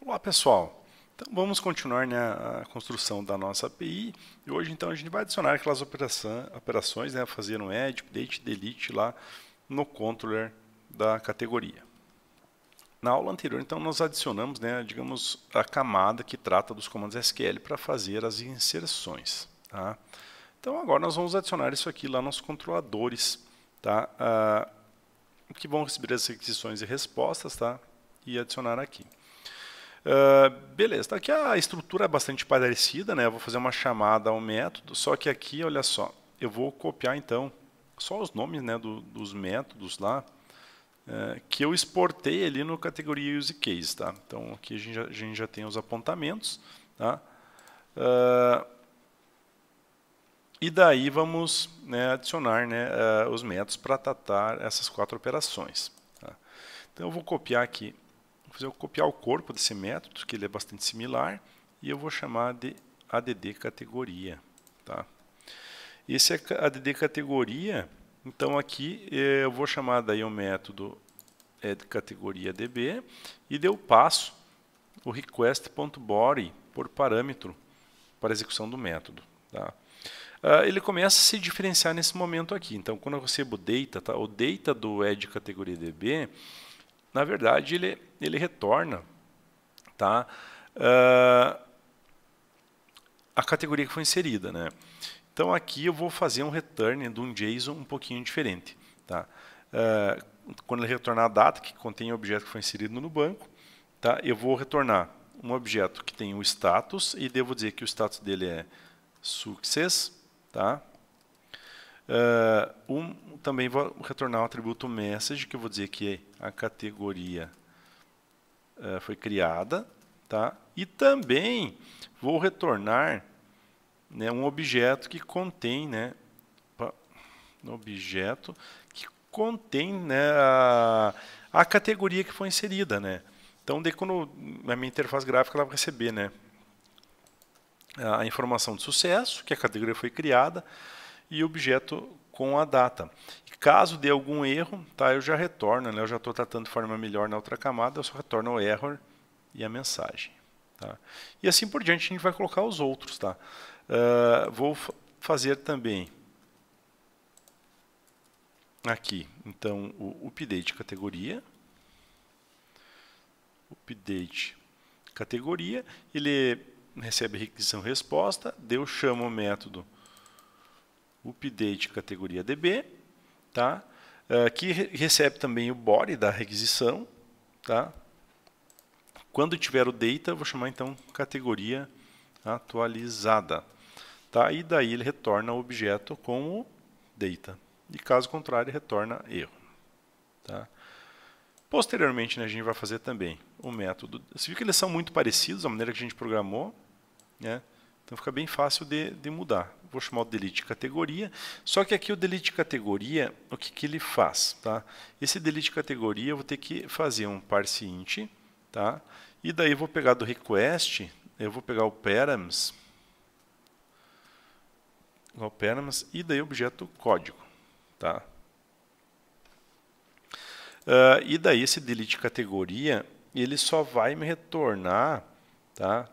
Olá pessoal, então vamos continuar, né, a construção da nossa API e hoje então a gente vai adicionar aquelas operações, né, fazer um add, update, delete lá no controller da categoria. Na aula anterior então nós adicionamos, né, digamos, a camada que trata dos comandos SQL para fazer as inserções. Tá? Então agora nós vamos adicionar isso aqui lá nos controladores, tá? Que vão receber as requisições e respostas, tá? E adicionar aqui. Beleza, tá aqui a estrutura é bastante parecida, né? Eu vou fazer uma chamada ao método, só que aqui, olha só, eu vou copiar então só os nomes, né, dos métodos lá que eu exportei ali no categoria use case, tá? Então aqui a gente já tem os apontamentos, tá? E daí vamos, né, adicionar, né, os métodos para tratar essas 4 operações. Tá? Então eu vou copiar aqui. Eu vou copiar o corpo desse método, que ele é bastante similar, e eu vou chamar de add categoria. Tá? Esse add categoria, então aqui eu vou chamar daí o método add categoria db, e eu passo o request.body por parâmetro para a execução do método. Tá? Ele começa a se diferenciar nesse momento aqui. Então, quando eu recebo o data, tá? O data do add categoria db, na verdade, ele retorna, tá? A categoria que foi inserida, né? Então aqui eu vou fazer um return de um JSON um pouquinho diferente, tá? Quando ele retornar a data que contém o objeto que foi inserido no banco, tá? Eu vou retornar um objeto que tem o status e devo dizer que o status dele é success, tá? Também vou retornar o atributo message, que eu vou dizer que a categoria foi criada, tá? E também vou retornar, né, um objeto que contém, né, né, a categoria que foi inserida, né? Então, daí quando a minha interface gráfica ela vai receber, né, a informação de sucesso, que a categoria foi criada, e o objeto com a data. E caso dê algum erro, tá, eu já retorno, né, eu já estou tratando de forma melhor na outra camada, eu só retorno o error e a mensagem. Tá? E assim por diante a gente vai colocar os outros. Tá? Vou fazer também aqui, então, o update categoria. Update categoria, ele recebe requisição resposta, eu chamo o método update categoria db, tá? Que recebe também o body da requisição, tá? Quando tiver o data, eu vou chamar então categoria atualizada, tá? E daí ele retorna o objeto com o data. E caso contrário, ele retorna erro, tá? Posteriormente, né, a gente vai fazer também o método. Você viu que eles são muito parecidos, a maneira que a gente programou, né? Então fica bem fácil de mudar. Vou chamar o delete categoria. Só que aqui o delete categoria, o que ele faz? Tá? Esse delete categoria eu vou ter que fazer um parse int. Tá? E daí eu vou pegar do request, eu vou pegar o params e daí o objeto código. Tá? E daí esse delete categoria, ele só vai me retornar, tá?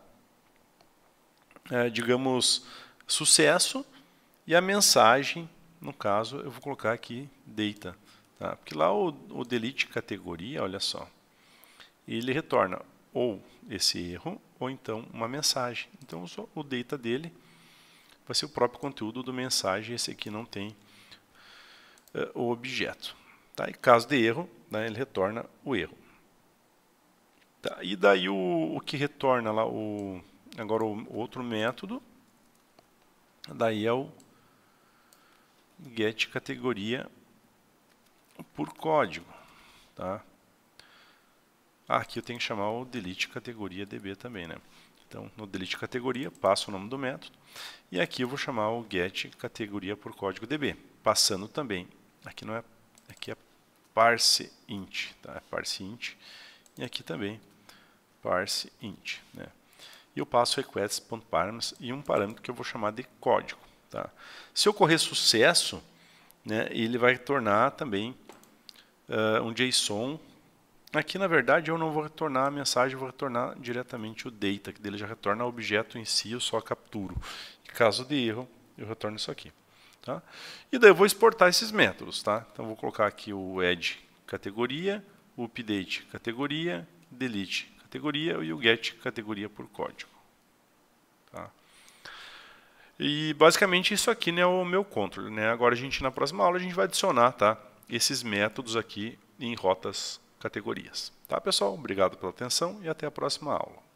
Digamos, sucesso, e a mensagem, no caso, eu vou colocar aqui data. Tá? Porque lá o delete categoria, olha só, ele retorna ou esse erro, ou então uma mensagem. Então o data dele vai ser o próprio conteúdo do mensagem, esse aqui não tem o objeto. Tá? Em caso de erro, né, ele retorna o erro. Tá? E daí o que retorna lá, agora o outro método, daí é o get categoria por código. Tá? Aqui eu tenho que chamar o delete categoria db também, né? Então, no delete categoria, passo o nome do método. E aqui eu vou chamar o get categoria por código db, passando também. Aqui não é, aqui é parse int, tá? É parse int. E aqui também parse int, né? E eu passo request.params e um parâmetro que eu vou chamar de código, tá? Se ocorrer sucesso, né, ele vai retornar também um JSON Aqui, na verdade, eu não vou retornar a mensagem, eu vou retornar diretamente o data, que dele já retorna o objeto em si, eu só capturo. Em caso de erro, eu retorno isso aqui. Tá? E daí eu vou exportar esses métodos. Tá? Então, eu vou colocar aqui o add categoria, o update categoria, delete categoria e o get categoria por código. Tá? E basicamente isso aqui, né, é o meu controle. Né? Agora na próxima aula a gente vai adicionar, tá, esses métodos aqui em rotas categorias. Tá, pessoal? Obrigado pela atenção e até a próxima aula.